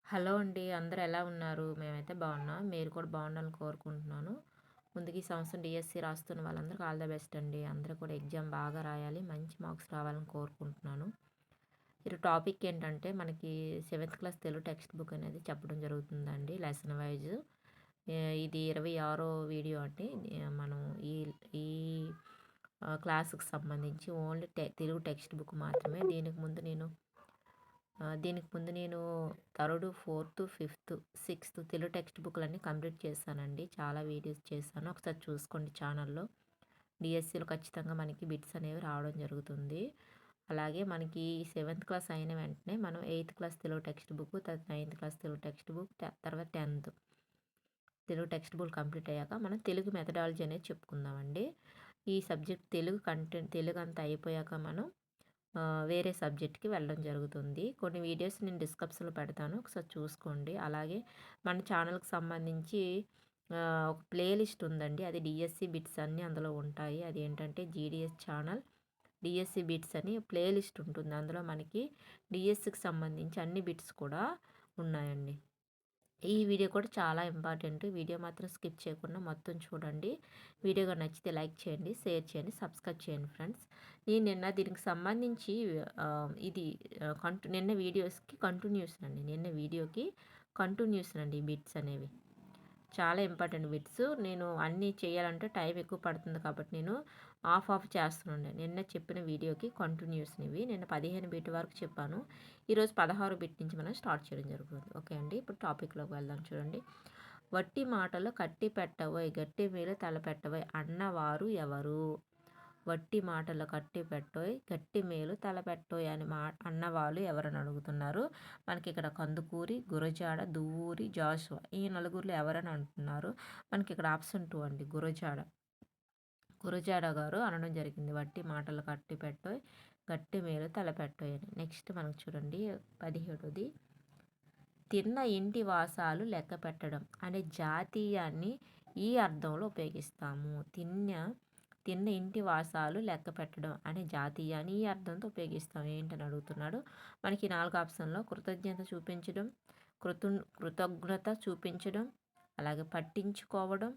Hello అండి. అందరూ ఎలా ఉన్నారు? మేమైతే బాగున్నాం. మీరు కూడా బాగుండాలని కోరుకుంటున్నాను. ముందుగా ఈ సంవత్సరం డీఎస్సీ రాస్తున్న వాళ్ళందరికీ ఆల్ ద బెస్ట్ అండి. అందరూ కూడా ఎగ్జామ్ బాగా రాయాలి. మంచి మార్క్స్ రావాలని కోరుకుంటున్నాను. ఈరోజు టాపిక్ ఏంటంటే మనకి seventh class Telugu text book అనేది చెప్పడం జరుగుతుందండి. Lesson wise. ఇది 26వ వీడియో అండి. మనం ఈ ఈ క్లాస్‌కి సంబంధించి ఓన్లీ తెలుగు టెక్స్ట్ బుక్ మాత్రమే. దీనికి ముందు నేను third, fourth, fifth, sixth Telugu text బుక్‌లన్నీ కంప్లీట్ చేశానండి. చాలా వీడియోస్ చేశాను. ఒకసారి చూసుకోండి ఛానల్‌లో. డీఎస్సీలో ఖచ్చితంగా మనకి బిట్స్ అనేవి రావడం జరుగుతుంది. అలాగే మనకి సెవెంత్ క్లాస్ అయిన వెంటనే మనం eighth class Telugu text book, తర్వాత ninth class Telugu text book, తర్వాత 10థ్ తెలుగు టెక్స్ట్ బుక్ కంప్లీట్ అయ్యాక మనం తెలుగు మెథడాలజీ అనేది చెప్పుకుందామండి. ఈ సబ్జెక్ట్ తెలుగు అంతా అయిపోయాక మనం వేరే సబ్జెక్ట్‌కి వెళ్ళడం జరుగుతుంది. కొన్ని వీడియోస్ నేను డిస్క్రిప్షన్‌లో పెడతాను. ఒకసారి చూసుకోండి. అలాగే మన ఛానల్‌కి సంబంధించి ఒక ప్లే లిస్ట్ ఉందండి. అది డీఎస్సీ బిట్స్ అన్నీ అందులో ఉంటాయి. అదేంటంటే జీడీఎస్ ఛానల్ డీఎస్సీ బిట్స్ అని ప్లే లిస్ట్ ఉంటుంది. అందులో మనకి డీఎస్సీకి సంబంధించి అన్ని బిట్స్ కూడా ఉన్నాయండి. ఈ వీడియో కూడా చాలా ఇంపార్టెంట్. వీడియో మాత్రం స్కిప్ చేయకుండా మొత్తం చూడండి. వీడియో నచ్చితే లైక్ చేయండి, షేర్ చేయండి, సబ్స్క్రైబ్ చేయండి ఫ్రెండ్స్. నేను నిన్న దీనికి సంబంధించి ఇది నిన్న వీడియోస్‌కి కంటిన్యూషన్ అండి. నిన్న వీడియోకి కంటిన్యూషన్ అండి ఈ బిట్స్ అనేవి. చాలా ఇంపార్టెంట్ బిట్స్. నేను అన్నీ చేయాలంటే టైం ఎక్కువ పడుతుంది కాబట్టి నేను ఆఫ్ చేస్తున్నాను. నిన్న చెప్పిన వీడియోకి కంటిన్యూషన్ ఇవి. నిన్న 15 బిట్ వరకు చెప్పాను. ఈరోజు 16 బిట్ నుంచి మనం స్టార్ట్ చేయడం జరుగుతుంది. ఓకే అండి. ఇప్పుడు టాపిక్‌లోకి వెళ్దాం చూడండి. వట్టి మాటలు కట్టి పెట్టబోయ్ గట్టి మీద తలపెట్టబోయ్ అన్నవారు ఎవరు? వట్టి మాటలు కట్టి పెట్టోయ్ గట్టి మేలు తలపెట్టోయ్ అని అన్నవాళ్ళు ఎవరని అడుగుతున్నారు. మనకి ఇక్కడ కందుకూరి, గురజాడ, దువ్వూరి, జాషువా ఈ నలుగురిలో ఎవరని అంటున్నారు. మనకి ఇక్కడ ఆప్షన్ 2 అండి. గురజాడ గారు అనడం జరిగింది. వట్టి మాటలు కట్టి పెట్టోయ్ గట్టి మేలు తలపెట్టోయ్ అని. నెక్స్ట్ మనకు చూడండి 17ది. తిన్న ఇంటి వాసాలు లెక్క పెట్టడం అనే జాతీయాన్ని ఈ అర్థంలో ఉపయోగిస్తాము. తిన్న ఇంటి వాసాలు లెక్క పెట్టడం అనే జాతీయాన్ని ఈ అర్థంతో ఉపయోగిస్తాం. ఏంటని అడుగుతున్నాడు. మనకి 4 ఆప్షన్లో కృతజ్ఞత చూపించడం, కృతజ్ఞత చూపించడం, అలాగే పట్టించుకోవడం,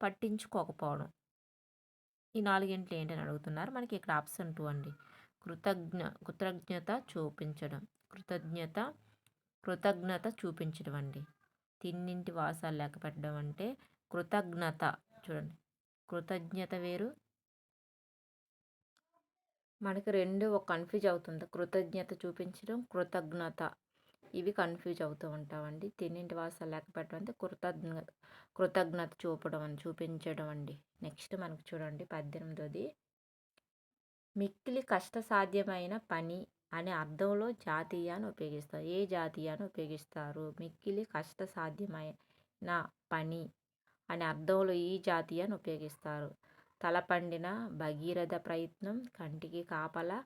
పట్టించుకోకపోవడం. ఈ నాలుగింట్లో ఏంటని అడుగుతున్నారు. మనకి ఇక్కడ ఆప్షన్ 2 అండి. కృతజ్ఞత చూపించడం. కృతజ్ఞత చూపించడం అండి. తిన్నింటి వాసాలు లెక్క పెట్టడం అంటే కృతజ్ఞత. చూడండి, కృతజ్ఞత వేరు. మనకి 2 కన్ఫ్యూజ్ అవుతుంది. కృతజ్ఞత చూపించడం, కృతజ్ఞత ఇవి కన్ఫ్యూజ్ అవుతూ ఉంటామండి. తిన్నింటి వాసాలు లెక్క పెట్టడం అంటే కృతజ్ఞత చూపించడం అండి. నెక్స్ట్ మనకు చూడండి 18ది. మిక్కిలి కష్టసాధ్యమైన పని అనే అర్థంలో జాతీయాన్ని ఉపయోగిస్తారు. ఏ జాతీయాన్ని ఉపయోగిస్తారు? మిక్కిలి కష్టసాధ్యమైన పని అనే అర్థంలో ఈ జాతీయాన్ని ఉపయోగిస్తారు. తలపండిన భగీరథ ప్రయత్నం, కంటికి కాపలా,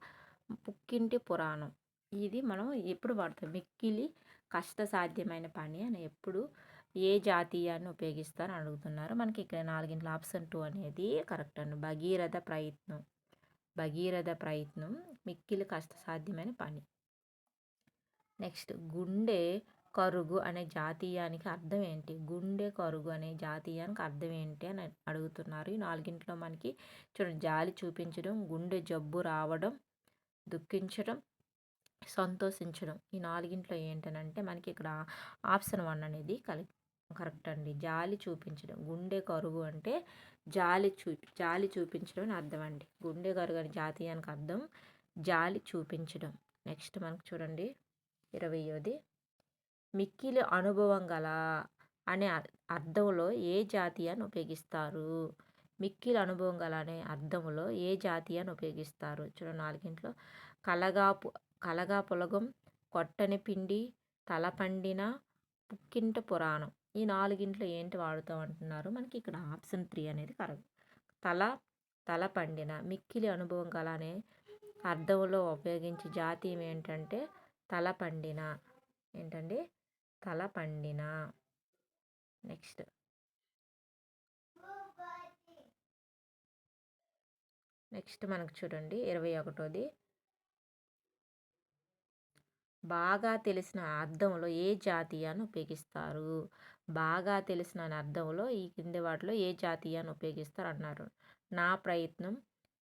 పుక్కింటి పురాణం. ఇది మనం ఎప్పుడు వాడతాం? మిక్కిలి కష్టసాధ్యమైన పని అని ఎప్పుడు ఏ జాతీయాన్ని ఉపయోగిస్తారు అని అడుగుతున్నారు. మనకి ఇక్కడ 4 ఆప్షన్ 2 అనేది కరెక్ట్ అండి. భగీరథ ప్రయత్నం మిక్కిలి కష్టసాధ్యమైన పని. నెక్స్ట్ గుండె కరుగు అనే జాతీయానికి అర్థం ఏంటి? గుండె కరుగు అనే జాతీయానికి అర్థం ఏంటి అని అడుగుతున్నారు. ఈ 4 మనకి చూడండి. జాలి చూపించడం, గుండె జబ్బు రావడం, దుఃఖించడం, సంతోషించడం. ఈ 4 ఏంటనంటే మనకి ఇక్కడ ఆప్షన్ 1 అనేది కరెక్ట్ అండి. జాలి చూపించడం. గుండె కరుగు అంటే జాలి చూపించడం అని అర్థం అండి. గుండె కరుగు అనే జాతీయానికి అర్థం జాలి చూపించడం. నెక్స్ట్ మనకు చూడండి 20ది. మిక్కిలి అనుభవం గల అనే అర్థంలో ఏ జాతీయాన్ని ఉపయోగిస్తారు? మిక్కిలి అనుభవం గల అనే అర్థంలో ఏ జాతీయాన్ని ఉపయోగిస్తారు? చూడండి 4 కలగా పులగం, కొట్టని పిండి, తలపండిన, పుక్కింట పురాణం. ఈ 4 ఏంటి వాడుతాం అంటున్నారు. మనకి ఇక్కడ ఆప్షన్ 3 అనేది కరెక్ట్. తల పండిన మిక్కిలి అనుభవం గల అనే అర్థంలో ఉపయోగించే జాతీయం ఏంటంటే తలపండిన. ఏంటండి? తలపండిన. నెక్స్ట్ మనకు చూడండి 21ది. బాగా తెలిసిన అర్థంలో ఏ జాతీయాన్ని ఉపయోగిస్తారు? బాగా తెలిసిన అనే అర్థంలో ఈ కింది వాటిలో ఏ జాతీయాన్ని ఉపయోగిస్తారన్నారు. నా ప్రయత్నం,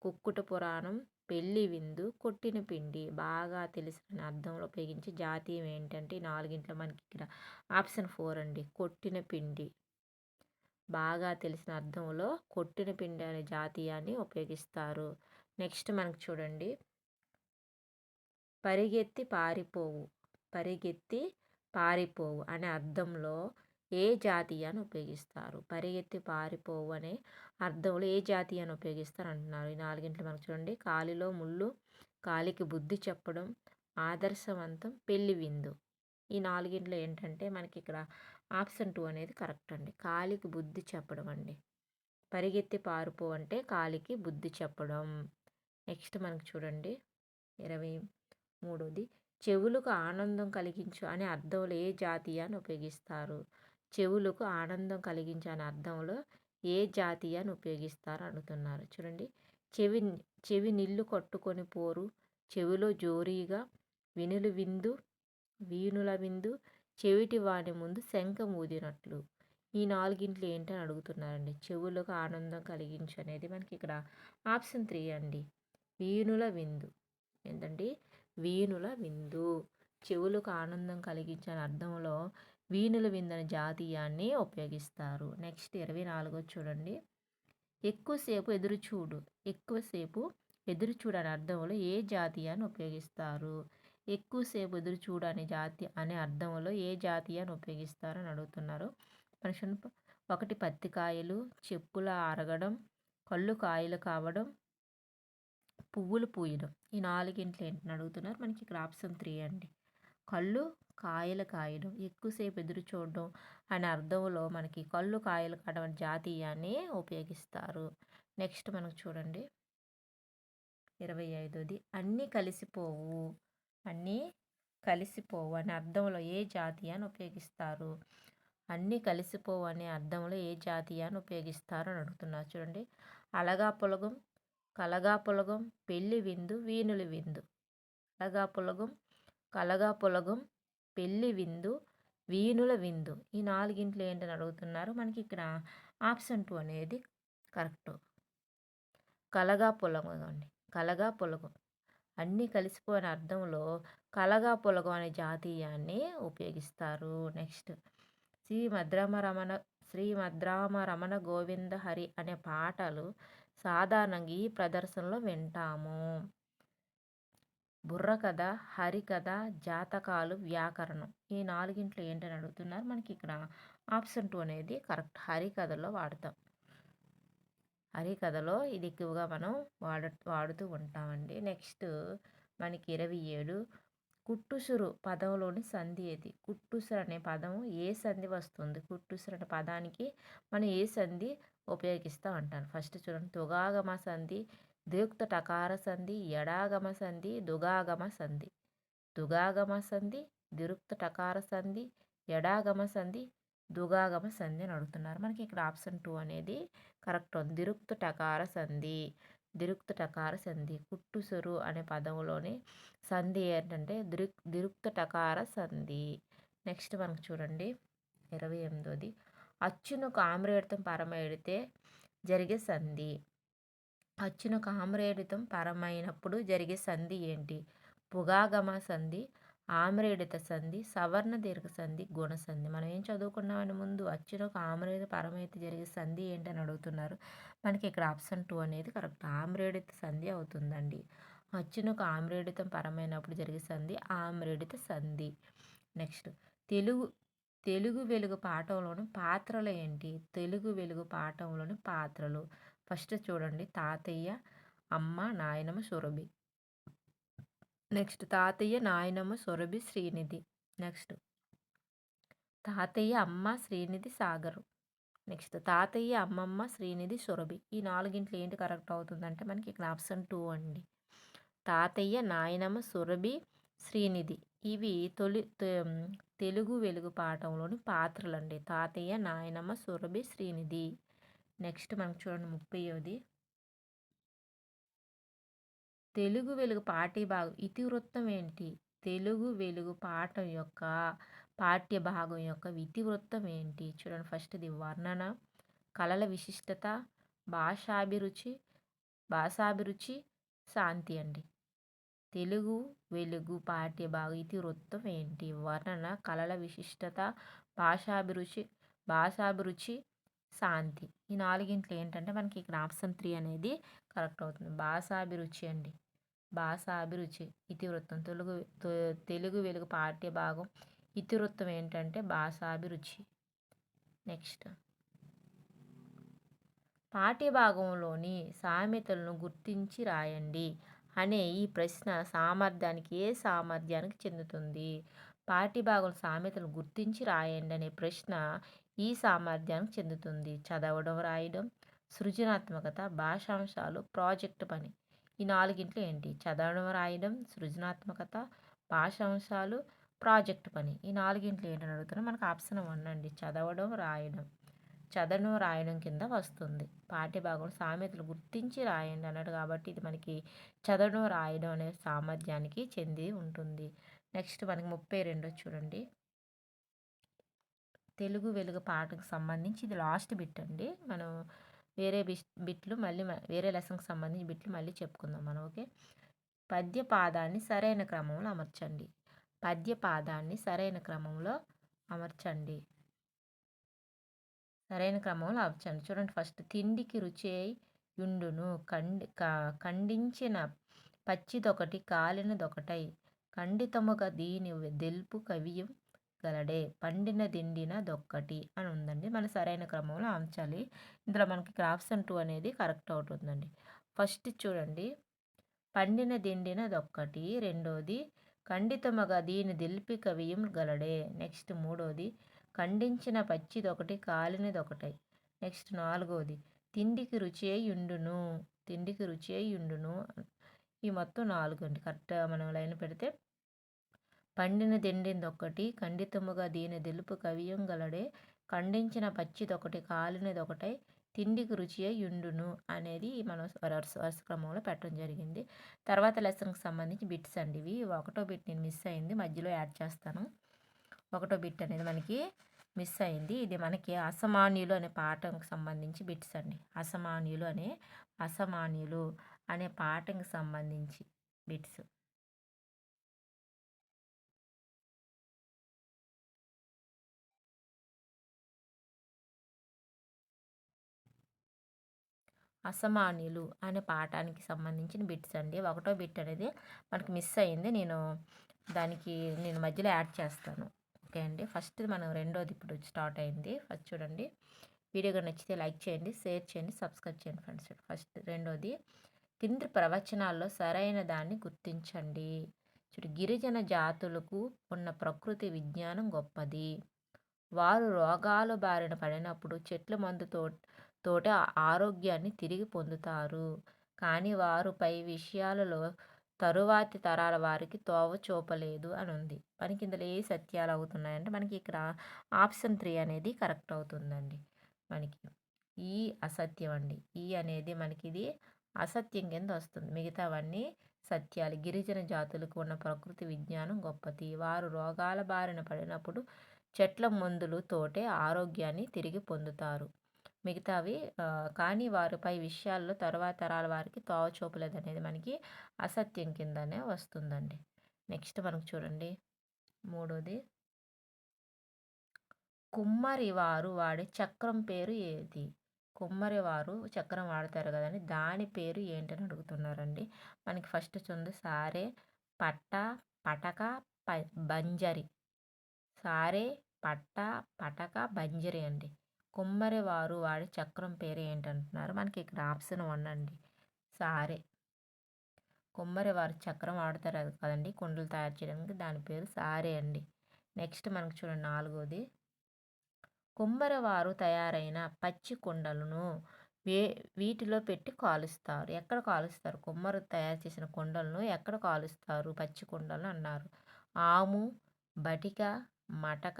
కుక్కుట పురాణం, పెళ్లి విందు, కొట్టిన పిండి. బాగా తెలిసిన అర్థంలో ఉపయోగించే జాతీయం ఏంటంటే ఈ నాలుగింట్లో మనకి ఇక్కడ ఆప్షన్ 4 అండి. కొట్టిన పిండి. బాగా తెలిసిన అర్థంలో కొట్టిన పిండి అనే జాతీయాన్ని ఉపయోగిస్తారు. నెక్స్ట్ మనకు చూడండి. పరిగెత్తి పారిపోవు. పరిగెత్తి పారిపోవు అనే అర్థంలో ఏ జాతీయాన్ని ఉపయోగిస్తారు? పరిగెత్తి పారిపోవు అనే అర్థంలో ఏ జాతీయాన్ని ఉపయోగిస్తారు అంటున్నారు. ఈ నాలుగింట్లో మనకు చూడండి. కాలిలో ముళ్ళు, కాలికి బుద్ధి చెప్పడం, ఆదర్శవంతం, పెళ్లి విందు. ఈ నాలుగింట్లో ఏంటంటే మనకి ఇక్కడ ఆప్షన్ 2 అనేది కరెక్ట్ అండి. కాలికి బుద్ధి చెప్పడం అండి. పరిగెత్తి పారిపో అంటే కాలికి బుద్ధి చెప్పడం. నెక్స్ట్ మనకు చూడండి. 23ది చెవులకు ఆనందం కలిగించు అనే అర్థంలో ఏ జాతీయాన్ని ఉపయోగిస్తారు? చెవులకు ఆనందం కలిగించు అనే అర్థంలో ఏ జాతీయాన్ని ఉపయోగిస్తారు అడుగుతున్నారు. చూడండి. చెవి చెవి నిల్లు కట్టుకొని పోరు, చెవిలో జోరీగా, వినులు విందు, వీణుల విందు, చెవిటి వాని ముందు శంఖం ఊదినట్లు. ఈ నాలుగింట్లో ఏంటని అడుగుతున్నారండి. చెవులకు ఆనందం కలిగించు అనేది మనకి ఇక్కడ ఆప్షన్ 3 అండి. వీణుల విందు. ఏంటండి? వీణుల విందు. చెవులకు ఆనందం కలిగించని అర్థంలో వీణుల విందు అనే జాతీయాన్ని ఉపయోగిస్తారు. నెక్స్ట్ 24 చూడండి. ఎక్కువసేపు ఎదురుచూడు. ఎక్కువసేపు ఎదురుచూడు అనే అర్థంలో ఏ జాతీయాన్ని ఉపయోగిస్తారు? ఎక్కువసేపు ఎదురుచూడు అనే అర్థంలో ఏ జాతీయాన్ని ఉపయోగిస్తారు అని అడుగుతున్నారు. మనుషులు 1 పత్తికాయలు, చెప్పుల అరగడం, కళ్ళు కాయలు కావడం, పువ్వులు పూయడం. ఈ నాలుగింట్లో ఏంటని అడుగుతున్నారు. మనకి ఇక్కడ ఆప్షన్ 3 అండి. కళ్ళు కాయలు కాయడం, ఎక్కువసేపు ఎదురు చూడడం అనే అర్థంలో మనకి కళ్ళు కాయలు కాయడం అనే జాతీయాన్ని ఉపయోగిస్తారు. నెక్స్ట్ మనకు చూడండి. 25ది అన్నీ కలిసిపోవు. అన్నీ కలిసిపోవు అనే అర్థంలో ఏ జాతీయాన్ని ఉపయోగిస్తారు? అన్నీ కలిసిపోవు అనే అర్థంలో ఏ జాతీయాన్ని ఉపయోగిస్తారు అని అడుగుతున్నారు. చూడండి. అలగా పొలగం, కలగా పొలగం, పెళ్లి విందు, వీణుల విందు. అలగా పొలగం, కలగా పొలగం, పెళ్లి విందు, వీణుల విందు. ఈ నాలుగింట్లో ఏంటని అడుగుతున్నారు. మనకి ఇక్కడ ఆప్షన్ 2 అనేది కరెక్ట్. కలగా పొలగం అండి. కలగా పొలగం. అన్నీ కలిసిపోయిన అర్థంలో కలగా పొలగం అనే జాతీయాన్ని ఉపయోగిస్తారు. నెక్స్ట్ శ్రీమద్రామ రమణ గోవింద హరి అనే పాటలు సాధారణంగా ఈ ప్రదర్శనలో వింటాము. బుర్రకథ, హరికథ, జాతకాలు, వ్యాకరణం. ఈ నాలుగింట్లో ఏంటని అడుగుతున్నారు. మనకి ఇక్కడ ఆప్షన్ 2 అనేది కరెక్ట్. హరికథలో వాడతాం. హరికథలో ఇది ఎక్కువగా మనం వాడుతూ ఉంటామండి. నెక్స్ట్ మనకి 27 కుట్టుసురు పదంలోని సంధి ఏది? కుట్టుసురు అనే పదం ఏ సంధి వస్తుంది? కుట్టుసురు అనే పదానికి మనం ఏ సంధి ఉపయోగిస్తాం అంటాను. ఫస్ట్ చూడండి. తుగాగమ సంధి, దీర్ఘ టకార సంధి, ఎడాగమ సంధి, దుగాగమ సంధి. దుగాగమ సంధి, దీర్ఘ టకార సంధి, ఎడాగమ సంధి, దుగాగమ సంధి అని అడుగుతున్నారు. మనకి ఇక్కడ ఆప్షన్ 2 అనేది కరెక్ట్ ఉంది. దీర్ఘ టకార సంధి. దీర్ఘ టకార సంధి. కుట్టుసురు అనే పదంలోని సంధి ఏంటంటే దీర్ఘ టకార సంధి. నెక్స్ట్ మనకు చూడండి. 28ది అచ్చునకు ఆమ్రేడితం పరమైడితే జరిగే సంధి. అచ్చునకు ఆమ్రేడితం పరమైనప్పుడు జరిగే సంధి ఏంటి? పుగాగమ సంధి, ఆమ్రేడిత సంధి, సవర్ణ దీర్ఘ సంధి, గుణ సంధి. మనం ఏం చదువుకున్నామని ముందు అచ్చునకు ఆమ్రేడిత పరమైతే జరిగే సంధి ఏంటని అడుగుతున్నారు. మనకి ఇక్కడ ఆప్షన్ 2 అనేది కరెక్ట్. ఆమ్రేడిత సంధి అవుతుందండి. అచ్చునకు ఆమ్రేడితం పరమైనప్పుడు జరిగే సంధి ఆమ్రేడిత సంధి. నెక్స్ట్ తెలుగు వెలుగు పాఠంలోని పాత్రలు ఏంటి? తెలుగు వెలుగు పాఠంలోని పాత్రలు. ఫస్ట్ చూడండి. తాతయ్య, అమ్మ, నాయనమ్మ, సురభి. నెక్స్ట్ తాతయ్య, నాయనమ్మ, సురభి, శ్రీనిధి. నెక్స్ట్ తాతయ్య, అమ్మ, శ్రీనిధి, సాగరు. నెక్స్ట్ తాతయ్య, అమ్మమ్మ, శ్రీనిధి, సురభి. ఈ నాలుగింట్లో ఏంటి కరెక్ట్ అవుతుందంటే మనకి ఇక్కడ ఆప్షన్ 2 అండి. తాతయ్య, నాయనమ్మ, సురభి, శ్రీనిధి. ఇవి తెలుగు వెలుగు పాఠంలోని పాత్రలండి. తాతయ్య, నాయనమ్మ, సురభి, శ్రీనిధి. నెక్స్ట్ మనకు చూడండి. 30ది తెలుగు వెలుగు పాఠ్యభాగం ఇతివృత్తం ఏంటి? తెలుగు వెలుగు పాఠం యొక్క పాఠ్య భాగం యొక్క ఇతివృత్తం ఏంటి? చూడండి ఫస్ట్‌ది వర్ణన, కళల విశిష్టత, భాషాభిరుచి భాషాభిరుచి, శాంతి అండి. తెలుగు వెలుగు పాఠ్య భాగం ఇతివృత్తం ఏంటి? వర్ణన, కళల విశిష్టత, భాషాభిరుచి భాషాభిరుచి, శాంతి. ఈ నాలుగింట్లో ఏంటంటే మనకి ఇక్కడ ఆప్షన్ 3 అనేది కరెక్ట్ అవుతుంది. భాషాభిరుచి అండి. భాషాభిరుచి ఇతివృత్తం. తెలుగు వెలుగు పాఠ్య భాగం ఇతివృత్తం ఏంటంటే భాషాభిరుచి. నెక్స్ట్ పాఠ్యభాగంలోని సామెతలను గుర్తించి రాయండి అనే ఈ ప్రశ్న ఏ సామర్థ్యానికి చెందుతుంది? పాఠ్యభాగం సామెతలను గుర్తించి రాయండి అనే ప్రశ్న ఈ సామర్థ్యానికి చెందుతుంది. చదవడం, రాయడం, సృజనాత్మకత, భాషాంశాలు, ప్రాజెక్టు పని. ఈ నాలుగింట్లో ఏంటి? చదవడం, రాయడం, సృజనాత్మకత, భాషాంశాలు, ప్రాజెక్టు పని. ఈ నాలుగింట్లో ఏంటని అడుగుతున్నా? మనకు ఆప్షన్ 1 అండి. చదవడం రాయడం కింద వస్తుంది. పాఠ్యభాగం సామెతలు గుర్తించి రాయండి అన్నాడు కాబట్టి ఇది మనకి చదవడం రాయడం అనే సామర్థ్యానికి చెంది ఉంటుంది. నెక్స్ట్ మనకి 32 చూడండి. తెలుగు వెలుగు పాఠకు సంబంధించి ఇది లాస్ట్ బిట్ అండి. మనం వేరే బిట్లు మళ్ళీ వేరే లెసన్కి సంబంధించి బిట్లు మళ్ళీ చెప్పుకుందాం మనం. ఓకే. పద్యపాదాన్ని సరైన క్రమంలో అమర్చండి. పద్యపాదాన్ని సరైన క్రమంలో అమర్చండి. సరైన క్రమంలో అమర్చండి. చూడండి ఫస్ట్ తిండికి రుచి యుండును ఖండించిన పచ్చిదొకటి కాలినదొకటై ఖండితముగా దీని దెల్పు కవియం గలడే పండిన దిండిన దొక్కటి అని ఉందండి. మన సరైన క్రమంలో అమర్చాలి. ఇందులో మనకి ఆప్షన్ 2 అనేది కరెక్ట్ అవుతుందండి. ఫస్ట్ చూడండి పండిన దిండిన దొక్కటి, రెండోది ఖండితముగా దీని దెల్పి కవియం గలడే, నెక్స్ట్ మూడోది ఖండించిన పచ్చిదొకటి కాలినదొకటై, నెక్స్ట్ నాలుగోది తిండికి రుచి యుండును. ఈ మొత్తం 4 అండి. కరెక్ట్‌గా మనం లైన్ పెడితే పండిన దిండిందొక్కటి ఖండితముగా దీని దెలుపు కవియం గలడే ఖండించిన పచ్చిదొకటి కాలినదొకటై తిండికి రుచి యుండును అనేది మనం వరుస క్రమంలో పెట్టడం జరిగింది. తర్వాత లెసన్కి సంబంధించి బిట్స్ అండి ఇవి. ఒకటో బిట్ నేను మిస్ అయింది, మధ్యలో యాడ్ చేస్తాను. ఒకటో బిట్ అనేది మనకి మిస్ అయింది. ఇది మనకి అసమాన్యులు అనే పాఠంకి సంబంధించి బిట్స్ అండి. అసమాన్యులు అనే పాఠంకి సంబంధించి బిట్స్. అసమాన్యులు అనే పాఠానికి సంబంధించిన బిట్స్ అండి. ఒకటో బిట్ అనేది మనకి మిస్ అయింది. నేను మధ్యలో యాడ్ చేస్తాను. ఓకే అండి. ఫస్ట్ మనం రెండోది ఇప్పుడు స్టార్ట్ అయింది. ఫస్ట్ చూడండి. వీడియో కనుక నచ్చితే లైక్ చేయండి, షేర్ చేయండి, సబ్స్క్రైబ్ చేయండి ఫ్రెండ్స్. ఫస్ట్ రెండోది కింది ప్రవచనాల్లో సరైన దాన్ని గుర్తించండి. గిరిజన జాతులకు ఉన్న ప్రకృతి విజ్ఞానం గొప్పది. వారు రోగాల బారిన పడినప్పుడు చెట్ల మందుతోటి ఆరోగ్యాన్ని తిరిగి పొందుతారు. కానీ వారు పై విషయాలలో తరువాతి తరాల వారికి తోవ చూపలేదు అని ఉంది. మనకి ఇందులో ఏ సత్యాలు అవుతున్నాయంటే మనకి ఇక్కడ ఆప్షన్ 3 అనేది కరెక్ట్ అవుతుందండి. మనకి ఈ అసత్యం అండి. ఈ అనేది మనకి ఇది అసత్యం కింద వస్తుంది. మిగతావన్నీ సత్యాలు. గిరిజన జాతులకు ఉన్న ప్రకృతి విజ్ఞానం గొప్పది. వారు రోగాల బారిన పడినప్పుడు చెట్ల మందులతోటే ఆరోగ్యాన్ని తిరిగి పొందుతారు. మిగతావి కానీ వారిపై విషయాల్లో తర్వాత తరాల వారికి తోవ చూపలేదు అనేది మనకి అసత్యం కిందనే వస్తుందండి. నెక్స్ట్ మనకు చూడండి మూడోది కుమ్మరి వారు వాడే చక్రం పేరు ఏది? కుమ్మరి వారు చక్రం వాడతారు కదండి, దాని పేరు ఏంటని అడుగుతున్నారండి. మనకి ఫస్ట్ చూడండి సారే, పట్ట, పటక, బంజరి. సారే, పట్ట, పటక, బంజరి అండి. కుమ్మరి వారు వాడే చక్రం పేరు ఏంటంటున్నారు? మనకి ఇక్కడ ఆప్షన్ 1 అండి. సారే. కుమ్మరి వారు చక్రం వాడతారు అది కదండి కుండలు తయారు చేయడానికి, దాని పేరు సారే అండి. నెక్స్ట్ మనకు చూడండి నాలుగోది కుమ్మరి వారు తయారైన పచ్చి కుండలను వీటిలో పెట్టి కాలుస్తారు. ఎక్కడ కాలుస్తారు? కుమ్మరు తయారు చేసిన కుండలను ఎక్కడ కాలుస్తారు? పచ్చి కుండలను అన్నారు. ఆము, బటిక, మటక,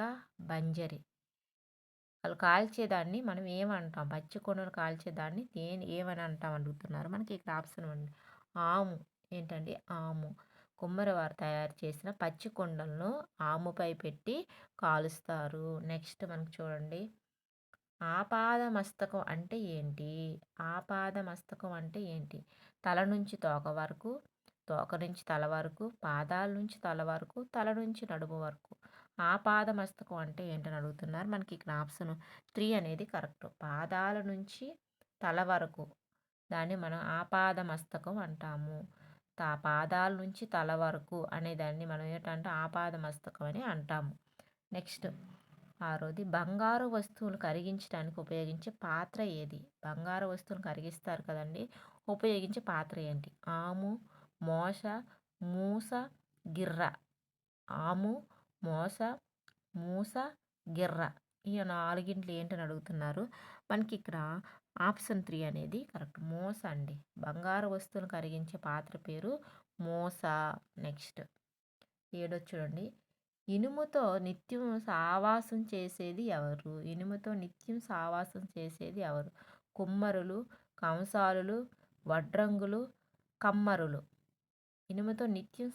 బంజరి. వాళ్ళు కాల్చేదాన్ని మనం ఏమంటాం? పచ్చి కుండలు కాల్చేదాన్ని ఏమని అంటాం అడుగుతున్నారు. మనకి ఇక్కడ ఆప్షన్ 1 ఆము. ఏంటండి? ఆము. కుమ్మరివారు తయారు చేసిన పచ్చి కుండలను ఆముపై పెట్టి కాలుస్తారు. నెక్స్ట్ మనకు చూడండి. ఆపాదమస్తకం అంటే ఏంటి? ఆపాదమస్తకం అంటే ఏంటి? తల నుంచి తోక వరకు, తోక నుంచి తల వరకు, పాదాల నుంచి తల వరకు, తల నుంచి నడుము వరకు. ఆపాదమస్తకం అంటే ఏంటని అడుగుతున్నారు. మనకి ఇక్కడ ఆప్షన్ 3 అనేది కరెక్ట్. పాదాల నుంచి తల వరకు దాన్ని మనం ఆపాదమస్తకం అంటాము. పాదాల నుంచి తల వరకు అనేదాన్ని మనం ఏంటంటే ఆపాదమస్తకం అని అంటాము. నెక్స్ట్ 6వది బంగారు వస్తువులు కరిగించడానికి ఉపయోగించే పాత్ర ఏది? బంగారు వస్తువులు కరిగిస్తారు కదండీ! ఉపయోగించే పాత్ర ఏంటి? ఆము, మోస, మూస, గిర్ర. ఆము, మోస, మూస, గిర్ర. ఈ 4 ఏంటని అడుగుతున్నారు. మనకి ఇక్కడ ఆప్షన్ 3 అనేది కరెక్ట్. మోస అండి. బంగారు వస్తువులు కరిగించే పాత్ర పేరు మోస. నెక్స్ట్ 7 చూడండి. ఇనుముతో నిత్యం సావాసం చేసేది ఎవరు? ఇనుముతో నిత్యం సావాసం చేసేది ఎవరు? కుమ్మరులు, కంసాలులు, వడ్రంగులు, కమ్మరులు. ఇనుముతో నిత్యం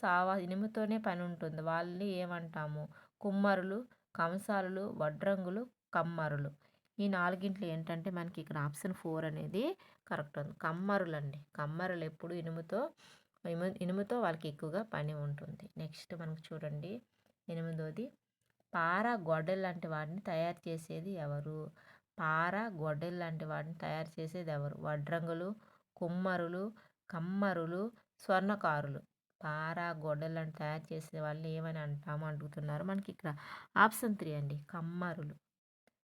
ఇనుముతోనే పని ఉంటుంది. వాళ్ళని ఏమంటాము? కుమ్మరులు, కంసాలులు, వడ్రంగులు, కమ్మరులు. ఈ 4 ఏంటంటే మనకి ఇక్కడ ఆప్షన్ 4 అనేది కరెక్ట్ ఉంది. కమ్మరులండి. కమ్మరులు ఎప్పుడు ఇనుముతో వాళ్ళకి ఎక్కువగా పని ఉంటుంది. నెక్స్ట్ మనకు చూడండి 8వది పార గొడ్డలి లాంటి వాటిని తయారు చేసేది ఎవరు? పార గొడ్డలి లాంటి వాటిని తయారు చేసేది ఎవరు? వడ్రంగులు, కుమ్మరులు, కమ్మరులు, స్వర్ణకారులు. పార గొడ్డలి లాంటి తయారు చేసే వాళ్ళని ఏమని అంటాము అడుగుతున్నారు. మనకి ఇక్కడ ఆప్షన్ 3 అండి. కమ్మరులు.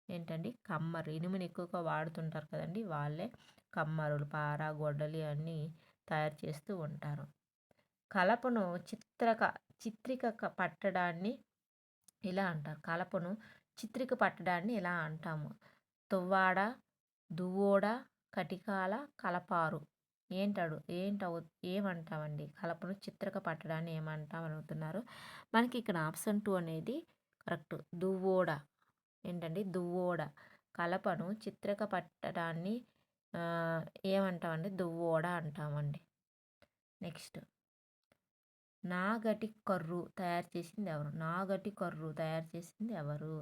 ఏంటండి? కమ్మరు. ఇనుముని ఎక్కువగా వాడుతుంటారు కదండి! వాళ్ళే కమ్మరులు. పార గొడ్డలి అన్నీ తయారు చేస్తూ ఉంటారు. కలపను చిత్రిక పట్టడాన్ని ఇలా అంటారు. కలపను చిత్రిక పట్టడాన్ని ఇలా అంటాము. తువ్వాడ, దువ్వోడ, కటికాల, కలపారు. ఏమంటామండి? కలపను చిత్రిక పట్టడాన్ని ఏమంటాం అడుగుతున్నారు. మనకి ఇక్కడ ఆప్షన్ 2 అనేది కరెక్ట్. దువ్వోడ. ఏంటండి? దువ్వోడ. కలపను చిత్రిక పట్టడాన్ని ఏమంటామండి? దువ్వోడ అంటామండి. నెక్స్ట్ నాగటి కర్రు తయారు చేసింది ఎవరు? నాగటి కర్రు తయారు చేసింది ఎవరు?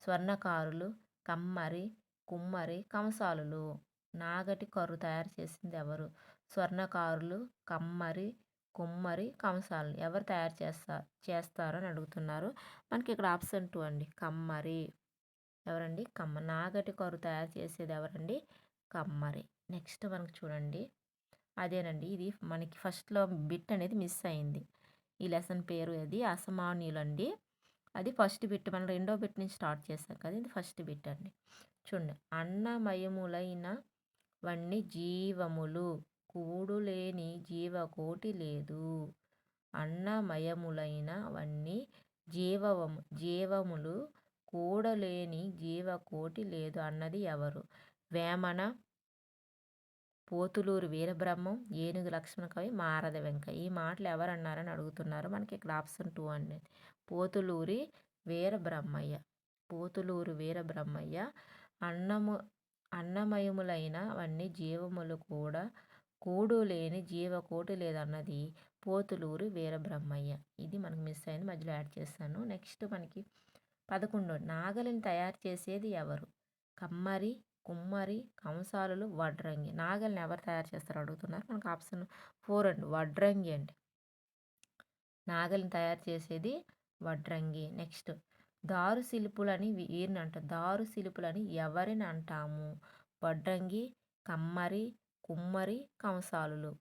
స్వర్ణకారులు, కమ్మరి, కుమ్మరి, కంసాలులు. నాగటి కర్రు తయారు చేసింది ఎవరు? స్వర్ణకారులు, కమ్మరి, కుమ్మరి, కంసాలులు. ఎవరు తయారు చేస్తారు అని అడుగుతున్నారు. మనకి ఇక్కడ ఆప్షన్ 2 అండి. కమ్మరి. ఎవరండి? నాగటి కర్రు తయారు చేసేది ఎవరండి? కమ్మరి. నెక్స్ట్ మనకు చూడండి. అదేనండి. ఇది మనకి ఫస్ట్‌లో బిట్ అనేది మిస్ అయింది. ఈ లెసన్ పేరు అది అసమాన్యులండి. అది ఫస్ట్ బిట్. మనం రెండో బిట్ నుంచి స్టార్ట్ చేసాం కదా! ఇది ఫస్ట్ బిట్ అండి. చూడండి. అన్నమయములైన వన్ని జీవములు కూడులేని జీవకోటి లేదు. అన్నమయములైన వన్ని జీవములు కూడలేని జీవకోటి లేదు అన్నది ఎవరు? వేమన, పోతులూరి వీరబ్రహ్మం, ఏనుగు లక్ష్మణ కవి, మారద వెంక. ఈ మాటలు ఎవరన్నారని అడుగుతున్నారు. మనకి ఇక్కడ ఆప్షన్ 2 అండి. పోతులూరి వీరబ్రహ్మయ్య. పోతులూరి వీరబ్రహ్మయ్య అన్నమయములైన వన్ని జీవములు కూడా కూడు లేని జీవకోటి లేదన్నది పోతులూరి వీరబ్రహ్మయ్య. ఇది మనకు మిస్ అయింది. మధ్యలో యాడ్ చేస్తాను. నెక్స్ట్ మనకి 11 నాగలిని తయారు చేసేది ఎవరు? కమ్మరి, కుమ్మరి, కంసాలులు, వడ్రంగి. నాగలిని ఎవరు తయారు చేస్తారో అడుగుతున్నారు. మనకు ఆప్షన్ 4 అండి. వడ్రంగి అండి. నాగలిని తయారు చేసేది వడ్రంగి. నెక్స్ట్ దారుశిల్పులని వీరిని అంటారు. దారుశిల్పులని ఎవరిని అంటాము? వడ్రంగి, కమ్మరి, కుమ్మరి, కంసాలులు.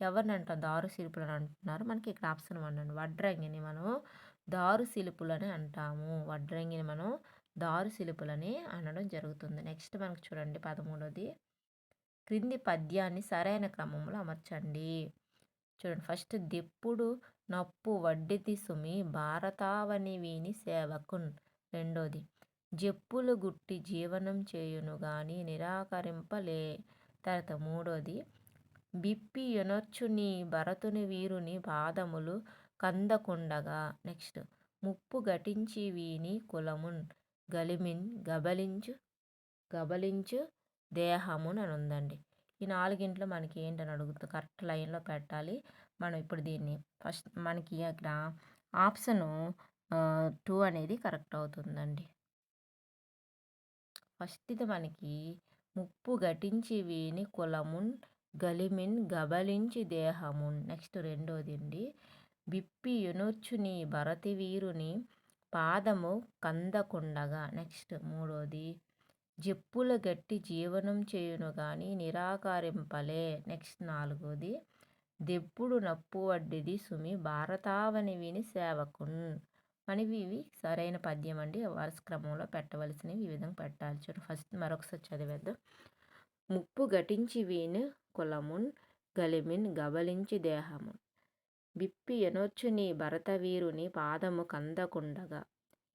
ఎవరిని అంటాం దారుశిల్పులని అంటున్నారు. మనకి ఇక్కడ ఆప్షన్ 1 అండి. వడ్రంగిని మనం దారుశిల్పులని అంటాము. వడ్రంగిని మనం దారుశిల్పులని అనడం జరుగుతుంది. నెక్స్ట్ మనకు చూడండి 13వది క్రింది పద్యాన్ని సరైన క్రమంలో అమర్చండి. చూడండి. ఫస్ట్ దెప్పుడు నప్పు వడ్డితి సుమి భారతావని వీని సేవకున్. రెండోది జెప్పులు గుట్టి జీవనం చేయును గాని నిరాకరింపలే. తర్వాత మూడోది బిప్పి యొనొచ్చు నీ భరతుని వీరుని పాదములు కందకుండగా. నెక్స్ట్ ముప్పు ఘటించి వీని కులమున్ గలిమిన్ గబలించు దేహమున్ అని ఉందండి. ఈ 4 మనకి ఏంటని కరెక్ట్ లైన్లో పెట్టాలి. మనం ఇప్పుడు దీన్ని ఫస్ట్ మనకి అక్కడ ఆప్షను 2 అనేది కరెక్ట్ అవుతుందండి. ఫస్ట్‌ది మనకి ముప్పు గటించి వీని కులమున్ గలిమిన్ గబలించి దేహమున్. నెక్స్ట్ రెండోదండి. బిప్పియునొచ్చు నీ భరతి వీరుని పాదము కందకుండగా. నెక్స్ట్ మూడోది. జెప్పుల గట్టి జీవనం చేయును గాని నిరాకరింపలే. నెక్స్ట్ నాలుగోది. దెప్పుడు నప్పు వడ్డిది సుమి భారతావని విని సేవకున్. మనవి ఇవి సరైన పద్యం అండి. వరుస క్రమంలో పెట్టవలసినవి ఈ విధంగా పెట్టాలి. చూడండి ఫస్ట్ మరొకసారి చదివేద్దాం. ముప్పు గటించి వీని కులమున్ గలిమిన్ గబలించి దేహమున్. బిప్పి ఎనొచ్చు నీ భరతవీరుని పాదము కందకుండగా.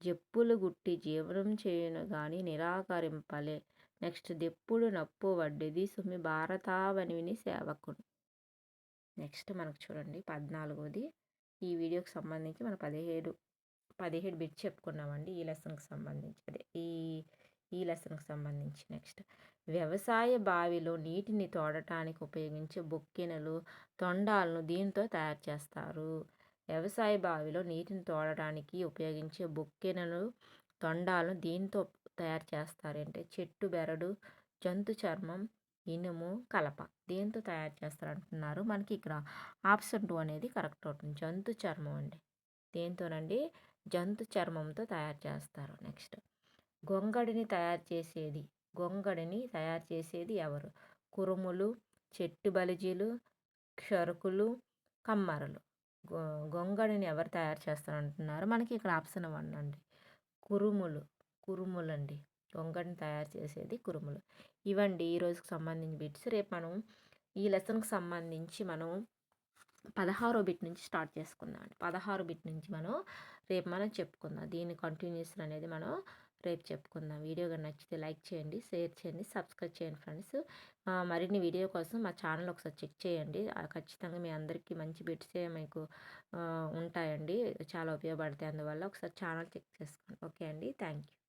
జెప్పులు గుట్టి జీవనం చేయును గాని నిరాకరింపలే. నెక్స్ట్ దెప్పుడు నప్పు వడ్డిది సుమి భారతావని విని సేవకున్. నెక్స్ట్ మనకు చూడండి 14ది. ఈ వీడియోకి సంబంధించి మనం 17 బిట్స్ చెప్పుకున్నామండి ఈ లెసన్కి సంబంధించి. అదే ఈ లెసన్కి సంబంధించి. నెక్స్ట్ వ్యవసాయ బావిలో నీటిని తోడటానికి ఉపయోగించే బొక్కెనలు తొండాలను దీంతో తయారు చేస్తారు. వ్యవసాయ బావిలో నీటిని తోడటానికి ఉపయోగించే బొక్కెనలు తొండాలను దీంతో తయారు చేస్తారంటే చెట్టు బెరడు, జంతు చర్మం, ఇనుము, కలప దేంతో తయారు చేస్తారు అంటున్నారు. మనకి ఇక్కడ ఆప్షన్ 2 అనేది కరెక్ట్ అవుతుంది. జంతు చర్మం అండి. దేంతోనండి? జంతు చర్మంతో తయారు చేస్తారు. నెక్స్ట్ గొంగడిని తయారు చేసేది ఎవరు? కురుములు, చెట్టు బలిజీలు, క్షరుకులు, కమ్మరులు. గొంగడిని ఎవరు తయారు చేస్తారంటున్నారు. మనకి ఇక్కడ ఆప్షన్ 1 అండి. కురుములండి. గొంగడిని తయారు చేసేది కురుములు. ఇవండి ఈ రోజుకి సంబంధించిన బిట్స్. రేపు మనం ఈ లెసన్కి సంబంధించి మనం 16వ బిట్ నుంచి స్టార్ట్ చేసుకుందాం అండి. 16 బిట్ నుంచి రేపు మనం చెప్పుకుందాం. దీని కంటిన్యూషన్ అనేది మనం రేపు చెప్పుకుందాం. వీడియో కానీ నచ్చితే లైక్ చేయండి, షేర్ చేయండి, సబ్స్క్రైబ్ చేయండి ఫ్రెండ్స్. మరిన్ని వీడియో కోసం మా ఛానల్ ఒకసారి చెక్ చేయండి. ఖచ్చితంగా మీ అందరికీ మంచి బిట్సే మీకు ఉంటాయండి. చాలా ఉపయోగపడతాయి. అందువల్ల ఒకసారి ఛానల్ చెక్ చేసుకోండి. ఓకే అండి. Thank you.